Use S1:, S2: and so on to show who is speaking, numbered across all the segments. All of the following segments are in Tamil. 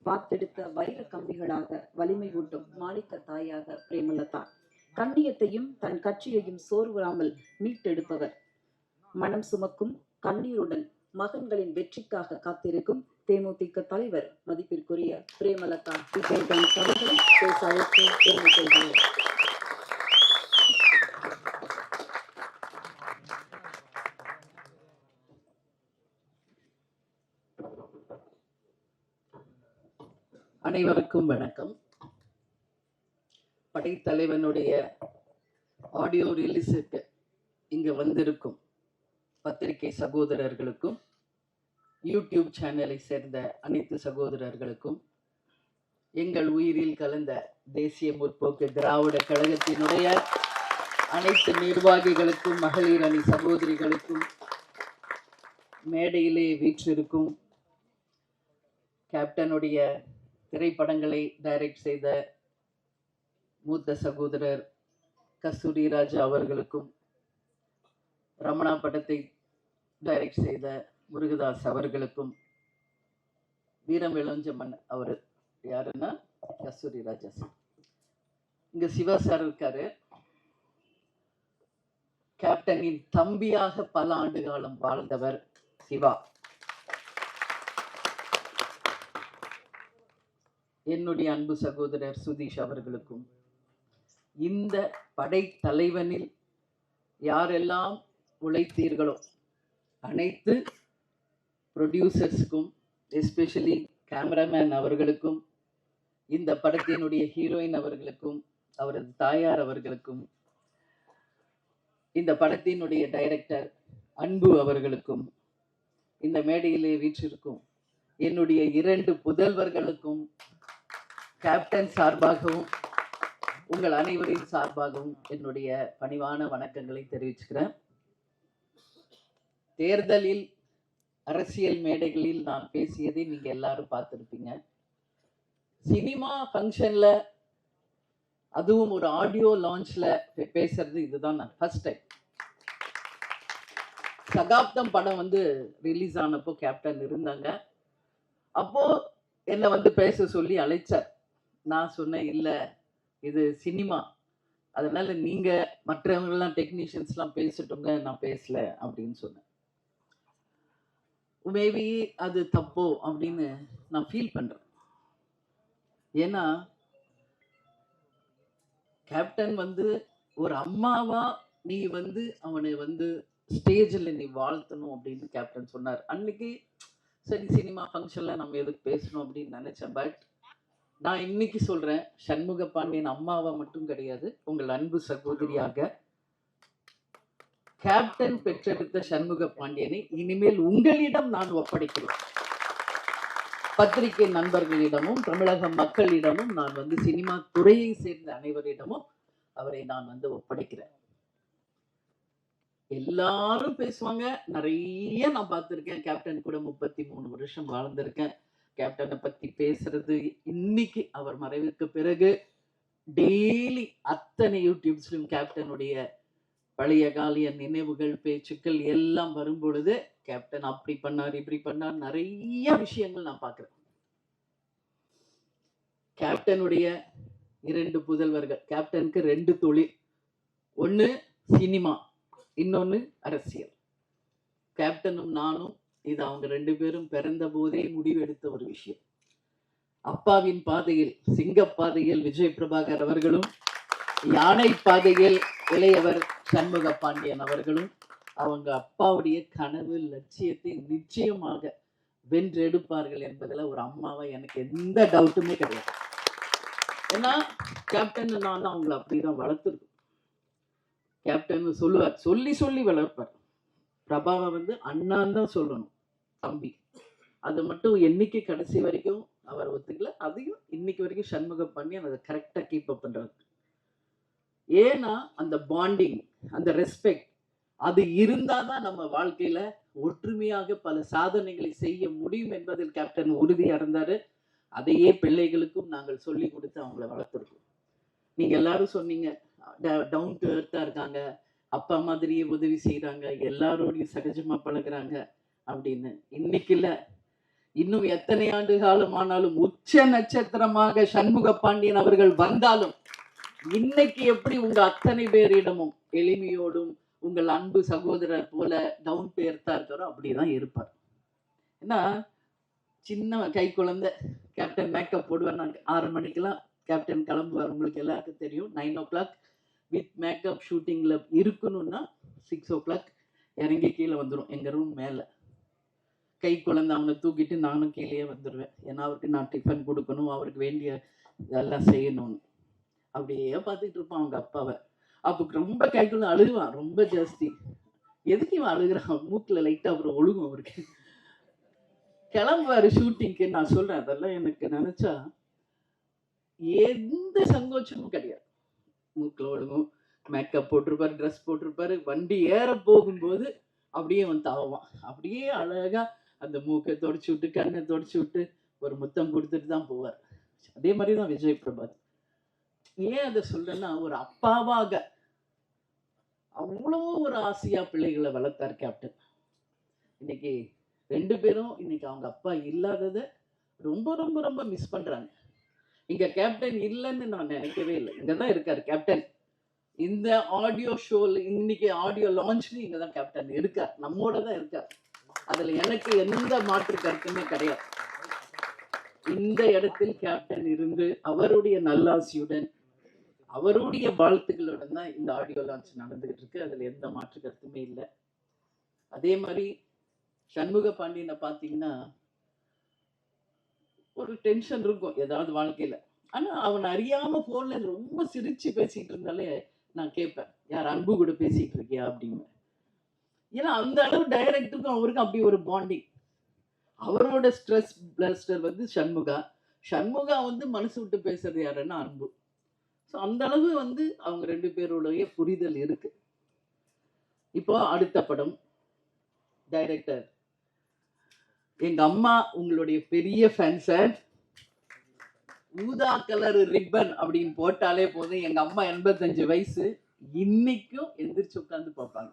S1: வாத்தெடுத்த வைர கம்பிகளாக வலிமை ஊட்டும் மாணிக்க தாயாக பிரேமலதா. கண்ணியத்தையும் தன் கட்சியையும் சோர்வுறாமல் மீட்டெடுப்பவர். மனம் சுமக்கும் கண்ணீருடன் மகன்களின் வெற்றிக்காக காத்திருக்கும் தேமுதிக தலைவர் மதிப்பிற்குரிய பிரேமலதா விஜயகாந்த் அவர்களை பேச அழைத்து பெருமை கொள்கிறேன்.
S2: அனைவருக்கும் வணக்கம். படைத்தலைவனுடைய ஆடியோ ரிலீஸுக்கு இங்க வந்திருக்கும் பத்திரிகை சகோதரர்களுக்கும் யூடியூப் சேனலை சேர்ந்த அனைத்து சகோதரர்களுக்கும் எங்கள் உயிரில் கலந்த தேசிய முற்போக்கு திராவிட கழகத்தினுடைய அனைத்து நிர்வாகிகளுக்கும் மகளிர் அணி சகோதரிகளுக்கும் மேடையிலே வீற்றிருக்கும் கேப்டனுடைய திரைப்படங்களை டைரக்ட் செய்த மூத்த சகோதரர் கஸ்தூரி ராஜா அவர்களுக்கும், ரமணா படத்தை டைரக்ட் செய்த முருகதாஸ் அவர்களுக்கும், வீரம் விளஞ்சமன் அவர் யாருன்னா கஸ்தூரி ராஜா சார். இங்க சிவா சார் இருக்காரு. கேப்டனின் தம்பியாக பல ஆண்டு காலம் வாழ்ந்தவர் சிவா. என்னுடைய அன்பு சகோதரர் சுதீஷ் அவர்களுக்கும், இந்த படை தலைவனில் யாரெல்லாம் உழைத்தீர்களோ அனைத்து ப்ரொடியூசர்ஸுக்கும், எஸ்பெஷலி கேமராமேன் அவர்களுக்கும், இந்த படத்தினுடைய ஹீரோயின் அவர்களுக்கும், அவரது தாயார் அவர்களுக்கும், இந்த படத்தினுடைய டைரக்டர் அன்பு அவர்களுக்கும், இந்த மேடையிலே வீற்றிருக்கும் என்னுடைய 2 புதல்வர்களுக்கும் கேப்டன் சார்பாகவும் உங்கள் அனைவரின் சார்பாகவும் என்னுடைய பணிவான வணக்கங்களை தெரிவிச்சுக்கிறேன். தேர்தலில் அரசியல் மேடைகளில் நான் பேசியதை நீங்க எல்லாரும் பார்த்துருப்பீங்க. சினிமா ஃபங்க்ஷன்ல, அதுவும் ஒரு ஆடியோ லான்ச்ல பேசுறது இதுதான் நான் ஃபர்ஸ்ட் டைம். சகாப்தம் படம் ரிலீஸ் ஆனப்போ கேப்டன் இருந்தாங்க. அப்போ என்னை பேச சொல்லி அழைச்சார். நான் சொன்னேன், இல்லை இது சினிமா, அதனால நீங்க மற்றவங்கெல்லாம் டெக்னீஷியன்ஸ்லாம் பேசிட்டோங்க, நான் பேசல அப்படின்னு சொன்னேன். மேபி அது தப்போ அப்படின்னு நான் ஃபீல் பண்றேன். ஏன்னா கேப்டன் ஒரு அம்மாவா நீ அவனை ஸ்டேஜில் நீ வாழ்த்தணும் அப்படின்னு கேப்டன் சொன்னார். அன்னைக்கு சரி, சினிமா ஃபங்க்ஷன்ல நம்ம எதுக்கு பேசணும் அப்படின்னு நினைச்சேன். பட் நான் இன்னைக்கு சொல்றேன், சண்முக பாண்டியன் அம்மாவா மட்டும் கிடையாது, உங்கள் அன்பு சகோதரியாக கேப்டன் பெற்றெடுத்த சண்முக பாண்டியனை இனிமேல் உங்களிடம் நான் ஒப்படைக்கிறேன். பத்திரிகை நண்பர்களிடமும் தமிழக மக்களிடமும் நான் சினிமா துறையை சேர்ந்த அனைவரிடமும் அவரை நான் ஒப்படைக்கிறேன். எல்லாரும் பேசுவாங்க, நிறைய நான் பார்த்திருக்கேன். கேப்டன் கூட 33 வருஷம் வாழ்ந்திருக்கேன். கேப்டனை பத்தி பேசுறது இன்னைக்கு அவர் மறைவுக்கு பிறகு டெய்லி அத்தனை யூடியூப்ஸ்லும் கேப்டனுடைய பழைய காலிய நினைவுகள், பேச்சுக்கள் எல்லாம் வரும் பொழுது கேப்டன் அப்படி பண்ணார், இப்படி பண்ணார், நிறைய விஷயங்கள் நான் பார்க்கிறேன். கேப்டனுடைய 2 புதல்வர்கள். கேப்டனுக்கு 2 தொழில், ஒன்னு சினிமா, இன்னொன்னு அரசியல். கேப்டனும் நானும் இது அவங்க 2 பேரும் பிறந்த போதே முடிவெடுத்த ஒரு விஷயம். அப்பாவின் பாதையில், சிங்க பாதையில் விஜய் பிரபாகர் அவர்களும், யானை பாதையில் இளையவர் சண்முக பாண்டியன் அவர்களும் அவங்க அப்பாவுடைய கனவு லட்சியத்தை நிச்சயமாக வென்றெடுப்பார்கள் என்பதில் ஒரு அம்மாவை எனக்கு எந்த டவுட்டுமே கிடையாது. ஏன்னா கேப்டன் நான் அவங்களை அப்படிதான் வளர்த்துருக்கோம். கேப்டன் சொல்லுவார், சொல்லி சொல்லி வளர்ப்பார். பிரபாவை அண்ணான் தான் சொல்லணும், தம்பி. அது மட்டும் என்னைக்கு கடைசி வரைக்கும் அவர் ஒத்துக்கல. அதையும் இன்னைக்கு வரைக்கும் சண்முக பாண்டியன் அதை கரெக்டா கீப் அப் பண்றாரு. ஏன்னா அந்த பாண்டிங், அந்த ரெஸ்பெக்ட், அது இருந்தாதான் நம்ம வாழ்க்கையில ஒற்றுமையாக பல சாதனைகளை செய்ய முடியும் என்பதில் கேப்டன் உறுதியா இருந்தாரு. அதையே பிள்ளைகளுக்கும் நாங்கள் சொல்லி கொடுத்து அவங்கள வளர்த்துருக்கோம். நீங்க எல்லாரும் சொன்னீங்க, டவுன் டு எர்த்தா இருக்காங்க, அப்பா மாதிரியே உதவி செய்யறாங்க, எல்லாரோடையும் சகஜமா பழகுறாங்க அப்படின்னு. இன்னைக்கு இல்ல, இன்னும் எத்தனை ஆண்டு காலம் ஆனாலும் உச்ச நட்சத்திரமாக சண்முக பாண்டியன் அவர்கள் வந்தாலும் இன்னைக்கு எப்படி உங்க அத்தனை பேரிடமும் எளிமையோடும் உங்கள் அன்பு சகோதரர் போல டவுன் டு எர்த்தா இருக்காரோ அப்படிதான் இருப்பார். ஏன்னா சின்ன கை குழந்தை கேப்டன் மேக்கப் போடுவார். நான் 6 மணிக்கெல்லாம் கேப்டன் கிளம்புவார். உங்களுக்கு எல்லாருக்கும் தெரியும். 9 o'clock வித் மேக்கப் ஷூட்டிங்ல இருக்கணும்னா 6 o'clock இறங்கி கீழே வந்துடும் எங்க ரூம் மேல. கை குழந்தை அவனை தூக்கிட்டு நானும் கீழே வந்துடுவேன். ஏன்னா அவருக்கு நான் டிஃபன் கொடுக்கணும், அவருக்கு வேண்டிய இதெல்லாம் செய்யணும்னு. அப்படியே பார்த்துட்டு இருப்பான் அவங்க அப்பாவை. அப்போ ரொம்ப கை குழந்தை அழுகுவான் ரொம்ப ஜாஸ்தி. எதுக்கு இவன் அழுகுறான்? மூக்குல லைட்டா அப்புறம் ஒழுகும் அவருக்கு. கிளம்புவாரு ஷூட்டிங்க்கு. நான் சொல்றேன், அதெல்லாம் எனக்கு நினைச்சா எந்த சங்கோச்சமும் கிடையாது. மூக்குல ஒழுகும், மேக்கப் போட்டிருப்பாரு, ட்ரெஸ் போட்டிருப்பாரு. வண்டி ஏற போகும்போது அப்படியே வந்து தாவான். அப்படியே அழகா அந்த மூக்கை தொடச்சு விட்டு கண்ணை தொடச்சு விட்டு ஒரு முத்தம் கொடுத்துட்டு தான் போவார். அதே மாதிரி தான் விஜய் பிரபாத். ஏன் அதை சொல்றேன்னா, ஒரு அப்பாவாக அவ்வளோ ஒரு ஆசையா பிள்ளைகளை வளர்த்தார் கேப்டன். இன்னைக்கு 2 பேரும் இன்னைக்கு அவங்க அப்பா இல்லாதத ரொம்ப ரொம்ப ரொம்ப மிஸ் பண்றாங்க. இங்க கேப்டன் இல்லைன்னு நான் நினைக்கவே இல்லை. இங்கதான் இருக்காரு கேப்டன். இந்த ஆடியோ ஷோல இன்னைக்கு ஆடியோ லான்ச்ல இங்கதான் கேப்டன் இருக்கார், நம்மோட தான் இருக்கார். அதுல எனக்கு எந்த மாற்று கருத்துமே கிடையாது. இந்த இடத்தில் கேப்டன் இருந்து அவருடைய நல்லாசியுடன் அவருடைய வாழ்த்துக்களுடன் தான் இந்த ஆடியோ லான்ச் நடந்துகிட்டு இருக்கு. அதுல எந்த மாற்று கருத்துமே இல்லை. அதே மாதிரி சண்முக பாண்டியனை பார்த்தீங்கன்னா ஒரு டென்ஷன் இருக்கும் ஏதாவது வாழ்க்கையில. ஆனா அவன் அறியாம போன்ல ரொம்ப சிரிச்சு பேசிட்டு இருந்தாலே நான் கேட்பேன், யார் அன்பு கூட பேசிட்டு இருக்கியா அப்படின்னு. ஏன்னா அந்த அளவு டைரக்டருக்கும் அவருக்கும் அப்படி ஒரு பாண்டிங். அவரோட ஸ்ட்ரெஸ் பிளாஸ்டர் வந்து சண்முகா. சண்முகா வந்து மனசு விட்டு பேசுறது யாருன்னா அன்பு. ஸோ அந்த அளவு வந்து அவங்க 2 பேருடைய புரிதல் இருக்கு. இப்போ அடுத்த படம் டைரக்டர் எங்க அம்மா உங்களுடைய பெரிய ஃபேன் சார். ஊதா கலர் ரிப்பன் அப்படின்னு போட்டாலே போதும். எங்க அம்மா 85 வயசு, இன்னைக்கும் எந்திரிச்சு உட்காந்து பார்ப்பாங்க.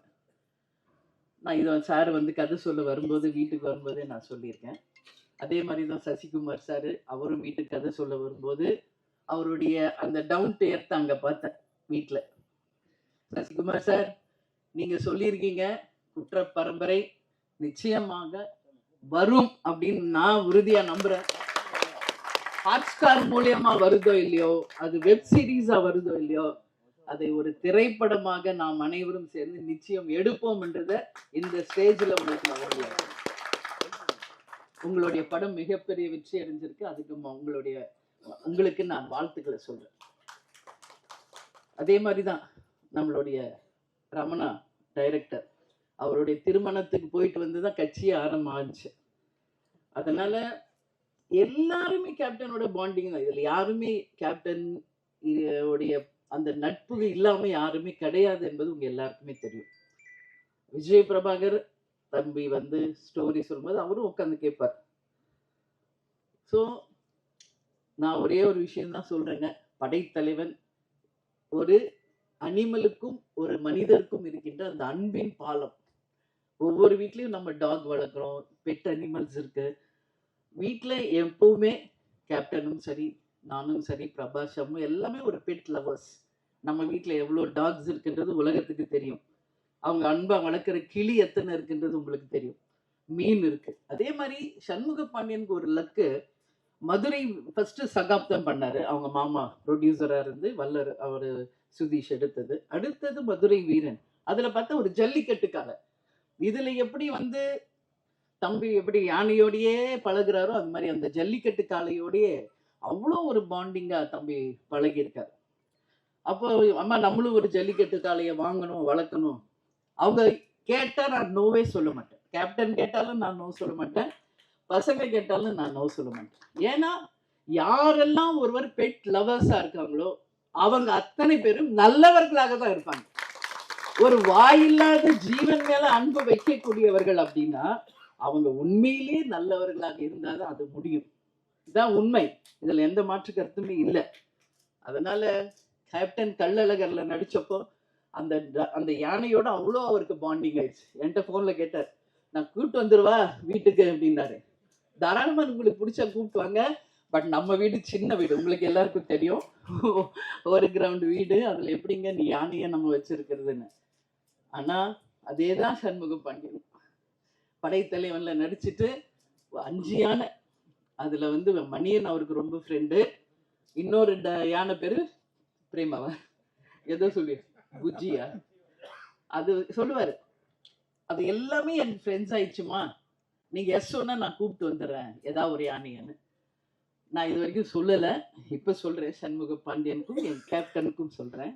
S2: நான் இதை சார் வந்து கதை சொல்ல வரும்போது வீட்டுக்கு வரும்போதே நான் சொல்லியிருக்கேன். அதே மாதிரி தான் சசிகுமார் சார், அவரும் வீட்டுக்கு கதை சொல்ல வரும்போது அவருடைய அந்த டவுன் டு எர்த் அங்க பார்த்தேன் வீட்டுல. சசிகுமார் சார், நீங்க சொல்லியிருக்கீங்க குற்ற பரம்பரை நிச்சயமாக வரும் அப்படின்னு நான் உறுதியா நம்புறேன். ஹாட்ஸ்டார் மூலியமா வருதோ இல்லையோ, அது வெப் சீரிஸா வருதோ இல்லையோ, அதை ஒரு திரைப்படமாக நாம் அனைவரும் சேர்ந்து நிச்சயம் எடுப்போம் என்றத இந்த ஸ்டேஜ்ல உங்களுக்கு உங்களுடைய படம் மிகப்பெரிய வெற்றி அடைஞ்சிருக்கு. அதுக்கு உங்களுக்கு நான் வாழ்த்துக்களை சொல்றேன். அதே மாதிரிதான் நம்மளுடைய ரமணா டைரக்டர், அவருடைய திருமணத்துக்கு போயிட்டு வந்துதான் கட்சியே ஆரம்பிச்சு. அதனால எல்லாருமே கேப்டனோட பாண்டிங் தான். இதுல யாருமே கேப்டன் உடைய அந்த நட்பு இல்லாம யாருமே கிடையாது என்பது உங்க எல்லாருக்குமே தெரியும். விஜய் பிரபாகர் தம்பி வந்து ஸ்டோரி சொல்லும்போது அவரும் உட்காந்து கேட்பார். ஸோ நான் ஒரே ஒரு விஷயம் தான் சொல்றேங்க, படைத்தலைவன் ஒரு அனிமலுக்கும் ஒரு மனிதருக்கும் இருக்கின்ற அந்த அன்பின் பாலம். ஒவ்வொரு வீட்லயும் நம்ம டாக் வளர்க்குறோம், பெட் அனிமல்ஸ் இருக்கு. வீட்டில் எப்பவுமே கேப்டனும் சரி, நானும் சரி, பிரபாஷமும் எல்லாமே ஒரு பெட் லவர்ஸ். நம்ம வீட்டில் எவ்வளோ டாக்ஸ் இருக்குன்றது உலகத்துக்கு தெரியும். அவங்க அன்பா வளர்க்குற கிளி எத்தனை இருக்குன்றது உங்களுக்கு தெரியும். மீன் இருக்கு. அதே மாதிரி சண்முக பாண்டியனுக்கு ஒரு லக்கு, மதுரை ஃபர்ஸ்ட் சகாப்தம் பண்ணாரு. அவங்க மாமா ப்ரொடியூசரா இருந்து வல்லர் அவரு சுதீஷ் எடுத்தது. அடுத்தது மதுரை வீரன். அதுல பார்த்தா ஒரு ஜல்லிக்கட்டுக்காக. இதுல எப்படி வந்து தம்பி எப்படி யானையோடையே பழகுறாரோ அது மாதிரி அந்த ஜல்லிக்கட்டு காளையோடையே அவ்வளோ ஒரு பாண்டிங்கா தம்பி பழகி இருக்காரு. அப்போ அம்மா நம்மளும் ஒரு ஜல்லிக்கட்டு காளையை வாங்கணும், வளர்க்கணும். அவங்க கேட்டா நான் நோவே சொல்ல மாட்டேன். கேப்டன் கேட்டாலும் நான் நோ சொல்ல மாட்டேன், பசங்க கேட்டாலும் நான் நோ சொல்ல மாட்டேன். ஏன்னா யாரெல்லாம் ஒருவர் பெட் லவர்ஸா இருக்காங்களோ அவங்க அத்தனை பேரும் நல்லவர்களாக தான் இருப்பாங்க. ஒரு வாயில்லாத ஜீவன் மேல அன்பு வைக்கக்கூடியவர்கள் அப்படின்னா அவங்க உண்மையிலேயே நல்லவர்களாக இருந்தாதான் அது முடியும். இதுதான் உண்மை. இதுல எந்த மாற்று கருத்துமே இல்லை. அதனால கேப்டன் கள்ளழகர்ல நடிச்சப்போ அந்த யானையோட அவ்வளோ அவருக்கு பாண்டிங் ஆயிடுச்சு. என்கிட்ட போன்ல கேட்டார், நான் கூப்பிட்டு வந்துருவா வீட்டுக்கு அப்படின்னாரு. தாராளமா உங்களுக்கு பிடிச்சா கூப்பிட்டுவாங்க. பட் நம்ம வீடு சின்ன வீடு, உங்களுக்கு எல்லாருக்கும் தெரியும். ஒரு கிரவுண்ட் வீடு, அதுல எப்படிங்க நீ யானையை நம்ம வச்சிருக்கிறதுன்னு. ஆனா அதேதான் சண்முக பாண்டியன் படைத்தலைவன்ல நடிச்சுட்டு 5 யானை, அதுல வந்து மணியன் அவருக்கு ரொம்ப ஃப்ரெண்டு. இன்னொரு யானை பேரு பிரேமாவா ஏதோ சொல்லி புஜ்ஜியா அது சொல்லுவாரு. அது எல்லாமே என் ஃப்ரெண்ட்ஸ் ஆயிடுச்சுமா, நீங்க எஸ் சொன்னா நான் கூப்பிட்டு வந்துடுறேன் ஏதாவது ஒரு யானைன்னு. நான் இது வரைக்கும் சொல்லல, இப்ப சொல்றேன். சண்முக பாண்டியனுக்கும் என் கேப்டனுக்கும் சொல்றேன்,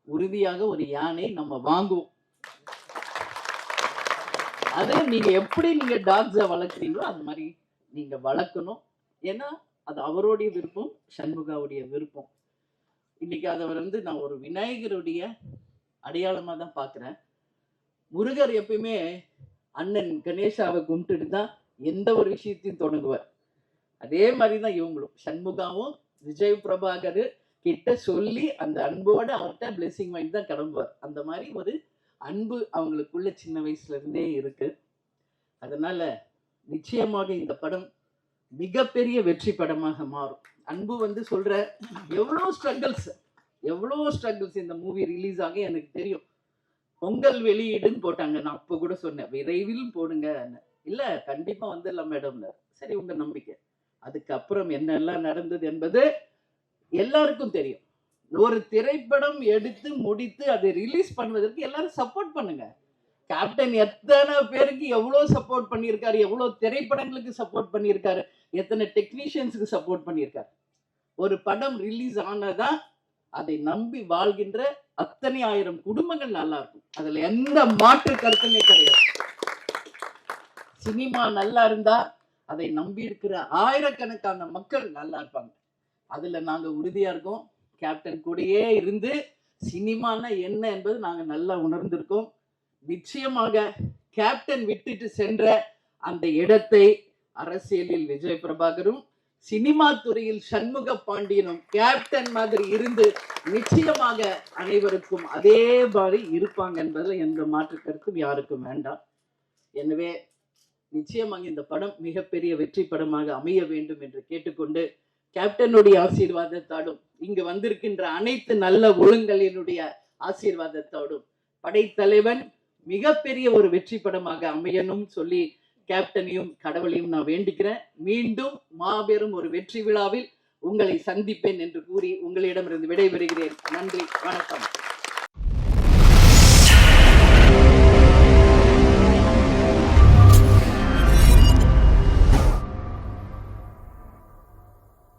S2: உறுதியாக ஒரு யானை நம்ம வாங்குவோம். அதை நீங்க எப்படி நீங்க டாக்ஸை வளர்க்குறீங்களோ அது மாதிரி நீங்க வளர்க்கணும். ஏன்னா அது அவருடைய விருப்பம், சண்முகாவுடைய விருப்பம். இன்னைக்கு அதை வந்து நான் ஒரு விநாயகருடைய அடையாளமா தான் பாக்குறேன். முருகர் எப்பயுமே அண்ணன் கணேசாவை கும்பிட்டுட்டு தான் எந்த ஒரு விஷயத்தையும் தொடங்குவார். அதே மாதிரிதான் இவங்களும், சண்முகாவும் விஜய் பிரபாகர் கிட்ட சொல்லி அந்த அன்போட அவர்கிட்ட பிளெஸிங் வாங்கி தான் கிளம்புவார். அந்த மாதிரி ஒரு அன்பு அவங்களுக்குள்ள சின்ன வயசுல இருந்தே இருக்கு. அதனால நிச்சயமாக இந்த படம் மிகப்பெரிய வெற்றி படமாக மாறும். அன்பு வந்து சொல்ற எவ்வளோ ஸ்ட்ரகிள்ஸ் இந்த மூவி ரிலீஸ் ஆக எனக்கு தெரியும். பொங்கல் வெளியீடுன்னு போட்டாங்க, நான் அப்போ கூட சொன்னேன் விரைவில் போடுங்க. இல்ல கண்டிப்பா வந்துடலாம் மேடம்ல. சரி, உங்க நம்பிக்கை. அதுக்கப்புறம் என்னெல்லாம் நடந்தது என்பது எல்லாருக்கும் தெரியும். ஒரு திரைப்படம் எடுத்து முடித்து அதை ரிலீஸ் பண்ணுவதற்கு எல்லாரும் சப்போர்ட் பண்ணுங்க. கேப்டன் எத்தனை பேருக்கு எவ்வளவு சப்போர்ட் பண்ணியிருக்காரு, எவ்வளவு திரைப்படங்களுக்கு சப்போர்ட் பண்ணியிருக்காரு, எத்தனை டெக்னீஷியன்ஸுக்கு சப்போர்ட் பண்ணியிருக்காரு. ஒரு படம் ரிலீஸ் ஆனதான் அதை நம்பி வாழ்கின்ற அத்தனை ஆயிரம் குடும்பங்கள் நல்லா இருக்கும். அதுல எந்த மாற்று கருத்துமே கிடையாது. சினிமா நல்லா இருந்தா அதை நம்பி இருக்கிற ஆயிரக்கணக்கான மக்கள் நல்லா இருப்பாங்க. அதுல நாங்க உறுதியா இருக்கோம். கேப்டன் கூடயே இருந்து சினிமானா என்ன என்பது நாங்க நல்லா உணர்ந்திருக்கோம். நிச்சயமாக கேப்டன் விட்டுட்டு சென்ற அந்த இடத்தை அரசியலில் விஜய் பிரபாகரும், சினிமா துறையில் சண்முக பாண்டியனும் கேப்டன் மாதிரி இருந்து நிச்சயமாக அனைவருக்கும் அதே மாதிரி இருப்பாங்க என்பதில் எந்த மாற்று கருத்தும் யாருக்கும் வேண்டாம். எனவே நிச்சயமாக இந்த படம் மிகப்பெரிய வெற்றி படமாக அமைய வேண்டும் என்று கேட்டுக்கொண்டு, கேப்டனுடைய ஆசீர்வாதத்தோடும் இங்கு வந்திருக்கின்ற அனைத்து நல்ல ஒழுங்கலினுடைய ஆசீர்வாதத்தோடும் படைத்தலைவன் மிகப்பெரிய ஒரு வெற்றி படமாக அமையணும் சொல்லி கேப்டனையும் கடவுளையும் நான் வேண்டிக்கிறேன். மீண்டும் மாபெரும் ஒரு வெற்றி விழாவில் உங்களை சந்திப்பேன் என்று கூறி உங்களிடமிருந்து விடைபெறுகிறேன். நன்றி, வணக்கம்.